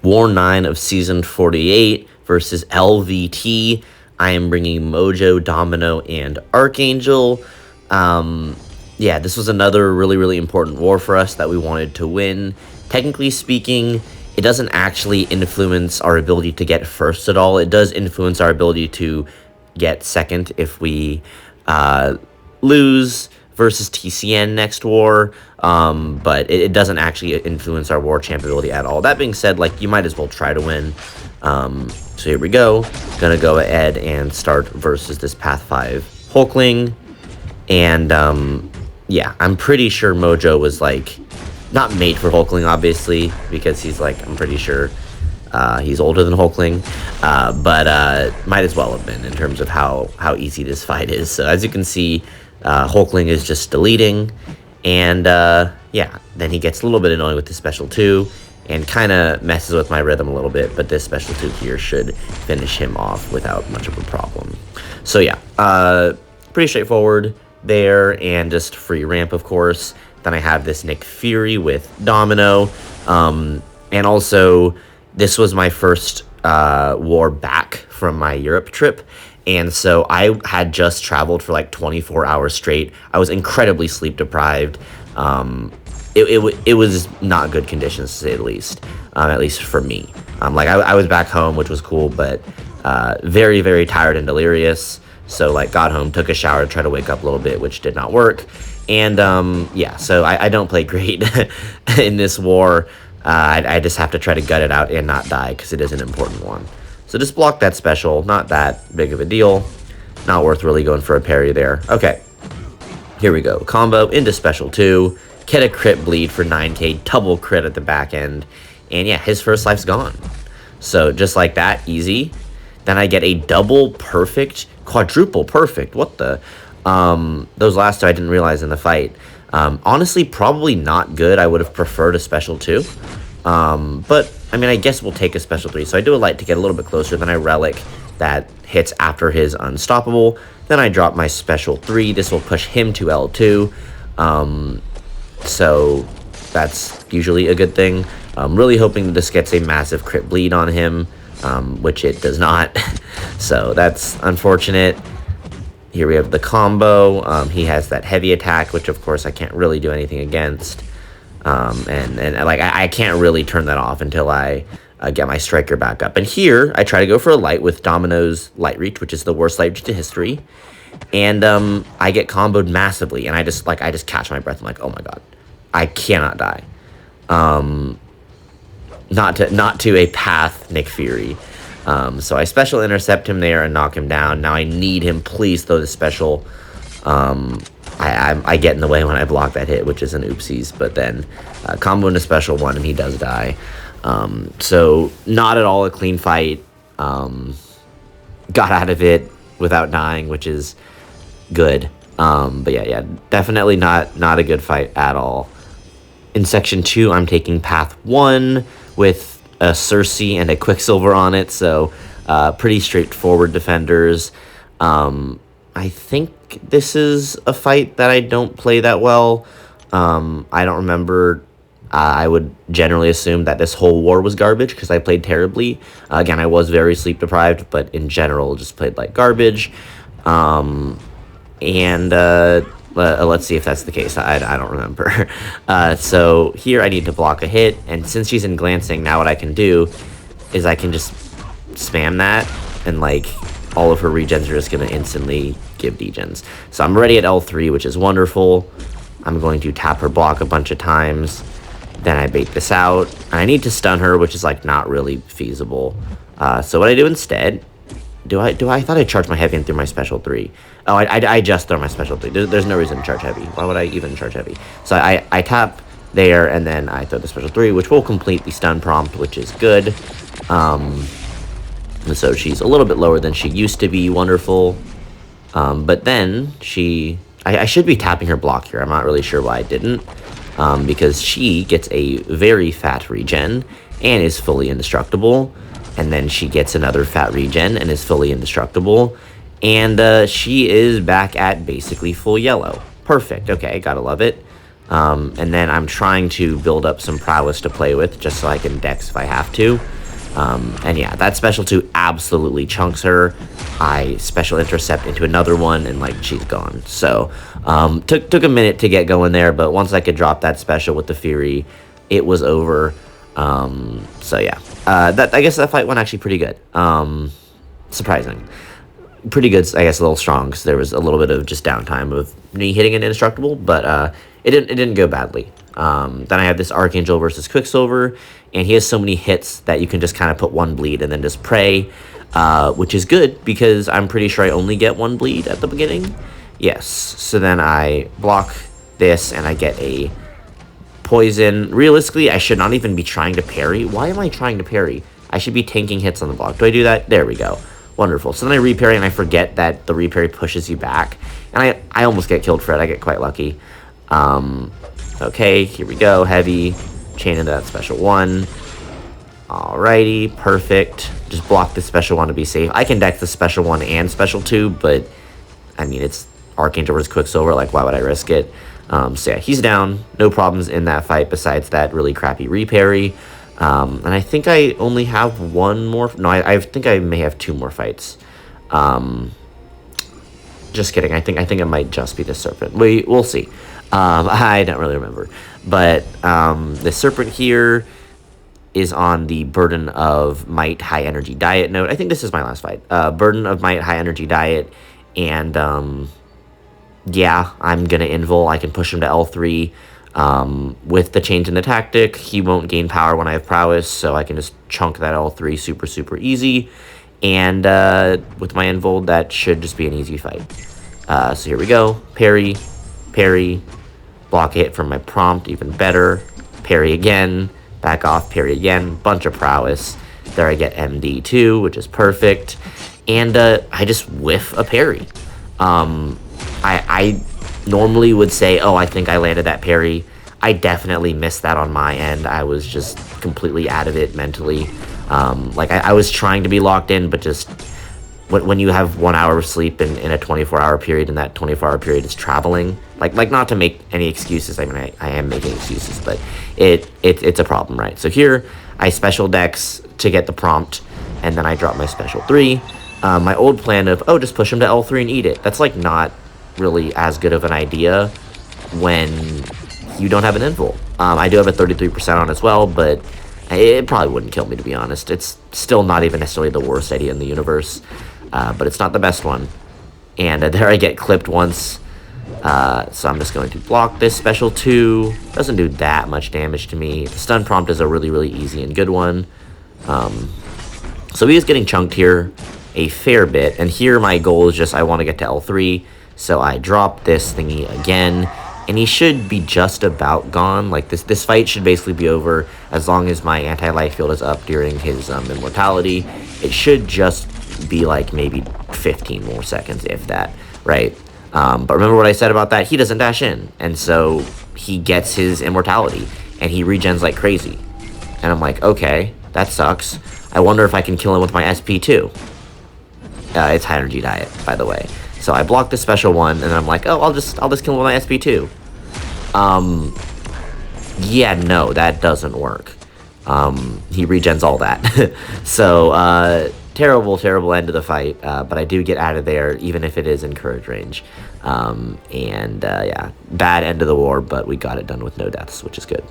War 9 of Season 48 versus LVT. I am bringing Mojo, Domino, and Archangel. Yeah, this was another really, really important war for us that we wanted to win. Technically speaking, it doesn't actually influence our ability to get first at all. It does influence our ability to get second if we lose versus TCN next war, but it doesn't actually influence our war champ ability at all. That being said, like, you might as well try to win. So here we go. Gonna go ahead and start versus this Path 5 Hulkling. And yeah, I'm pretty sure Mojo was like not made for Hulkling, obviously, because he's like, I'm pretty sure he's older than Hulkling, but might as well have been in terms of how easy this fight is. So as you can see, Hulkling is just deleting, and yeah, then he gets a little bit annoying with the special 2 and kind of messes with my rhythm a little bit, but this special 2 here should finish him off without much of a problem. So yeah, pretty straightforward there, and just free ramp, of course. Then I have this Nick Fury with Domino, and also this was my first war back from my Europe trip, and so I had just traveled for like 24 hours straight. I was incredibly sleep deprived. It was not good conditions, to say the least, at least for me. Like I was back home, which was cool, but very, very tired and delirious. So like got home, took a shower to try to wake up a little bit, which did not work. And yeah, so I don't play great in this war. I just have to try to gut it out and not die, because it is an important one. So just block that special, not that big of a deal. Not worth really going for a parry there. Okay, here we go. Combo into special 2. Get a crit bleed for 9k, double crit at the back end. And yeah, his first life's gone. So just like that, easy. Then I get a double perfect, quadruple perfect. What the? Those last 2 I didn't realize in the fight. Honestly, probably not good. I would have preferred a special 2. But, I mean, I guess we'll take a special 3. So I do a light to get a little bit closer. Then I relic that hits after his unstoppable. Then I drop my special 3. This will push him to L2. So that's usually a good thing. I'm really hoping that this gets a massive crit bleed on him, which it does not. So that's unfortunate. Here we have the combo. He has that heavy attack, which of course I can't really do anything against. And like I can't really turn that off until I get my striker back up. And here I try to go for a light with Domino's light reach, which is the worst light reach in history. And I get comboed massively, and I just catch my breath. I'm like, oh my god, I cannot die. Not to a path Nick Fury. So I special intercept him there and knock him down. Now I need him. Please throw the special. I get in the way when I block that hit, which is an oopsies. But then combo into special 1, and he does die. So not at all a clean fight. Got out of it without dying, which is good. But yeah, definitely not a good fight at all. In section 2, I'm taking path 1 with a Sersi and a Quicksilver on it, so pretty straightforward defenders. I think this is a fight that I don't play that well. I don't remember. I would generally assume that this whole war was garbage because I played terribly. Again, I was very sleep deprived, but in general just played like garbage. Let's see if that's the case. I don't remember. So here I need to block a hit, and since she's in glancing, now what I can do is I can just spam that, and like all of her regens are just going to instantly give degens. So I'm ready at L3, which is wonderful. I'm going to tap her block a bunch of times. Then I bait this out. And I need to stun her, which is like not really feasible. So what I do instead, I thought I charged my heavy and threw my special 3. Oh, I just throw my special 3. There's no reason to charge heavy. Why would I even charge heavy? So I tap there, and then I throw the special 3, which will complete the stun prompt, which is good. So she's a little bit lower than she used to be. Wonderful. But then I should be tapping her block here. I'm not really sure why I didn't. Because she gets a very fat regen and is fully indestructible. And then she gets another fat regen and is fully indestructible. And she is back at basically full yellow. Perfect. Okay, gotta love it. And then I'm trying to build up some prowess to play with, just so I can dex if I have to. And yeah, that special 2 absolutely chunks her. I special intercept into another one, and like she's gone. So took a minute to get going there, but once I could drop that special with the Fury, it was over. So yeah, I guess that fight went actually pretty good. Surprising. Pretty good, I guess, a little strong, because there was a little bit of just downtime of me hitting an indestructible, but it didn't go badly. Then I have this Archangel versus Quicksilver, and he has so many hits that you can just kind of put 1 bleed and then just pray, which is good, because I'm pretty sure I only get 1 bleed at the beginning. Yes, so then I block this, and I get a poison. Realistically, I should not even be trying to parry. Why am I trying to parry? I should be tanking hits on the block. Do I do that? There we go. Wonderful. So then I reparry, and I forget that the reparry pushes you back. And I almost get killed for it. I get quite lucky. Okay, here we go. Heavy. Chain into that special 1. Alrighty, perfect. Just block the special 1 to be safe. I can deck the special 1 and special 2, but I mean, it's Archangel versus Quicksilver. Like, why would I risk it? So yeah, he's down. No problems in that fight besides that really crappy reparry. And I think I only have 1 more. No, I think I may have 2 more fights. Just kidding. I think it might just be the Serpent. We'll see. I don't really remember. But the Serpent here is on the Burden of Might High Energy Diet note. I think this is my last fight. Burden of Might High Energy Diet. And yeah, I'm going to invul. I can push him to L3. With the change in the tactic, he won't gain power when I have prowess, so I can just chunk that L3 super easy. And with my invul, that should just be an easy fight. So here we go. Parry, parry, block a hit from my prompt, even better. Parry again, back off, parry again, bunch of prowess. There I get MD2, which is perfect. And I just whiff a parry. I normally would say, oh, I think I landed that parry. I definitely missed that on my end. I was just completely out of it mentally. Like, I was trying to be locked in, but just when you have 1 hour of sleep in a 24-hour period, and that 24-hour period is traveling, like not to make any excuses. I mean, I am making excuses, but it's a problem, right? So here, I special dex to get the prompt, and then I drop my special 3. My old plan of, oh, just push him to L3 and eat it. That's, like, not really as good of an idea when you don't have an invul. I do have a 33% on as well, but it probably wouldn't kill me, to be honest. It's still not even necessarily the worst idea in the universe, but it's not the best one. And there I get clipped once, so I'm just going to block this special 2. Doesn't do that much damage to me. The stun prompt is a really easy and good one. So he is getting chunked here a fair bit, and here my goal is just I want to get to L3, so I drop this thingy again, and he should be just about gone. Like, this fight should basically be over as long as my anti-life field is up during his immortality. It should just be like maybe 15 more seconds, if that, right? But remember what I said about that? He doesn't dash in, and so he gets his immortality, and he regens like crazy. And I'm like, okay, that sucks. I wonder if I can kill him with my SP too. It's high energy diet, by the way. So I blocked the special 1, and I'm like, oh, I'll just kill him with my SP too. Yeah, no, that doesn't work. He regens all that. So, terrible end of the fight, but I do get out of there, even if it is in courage range. Yeah, bad end of the war, but we got it done with no deaths, which is good.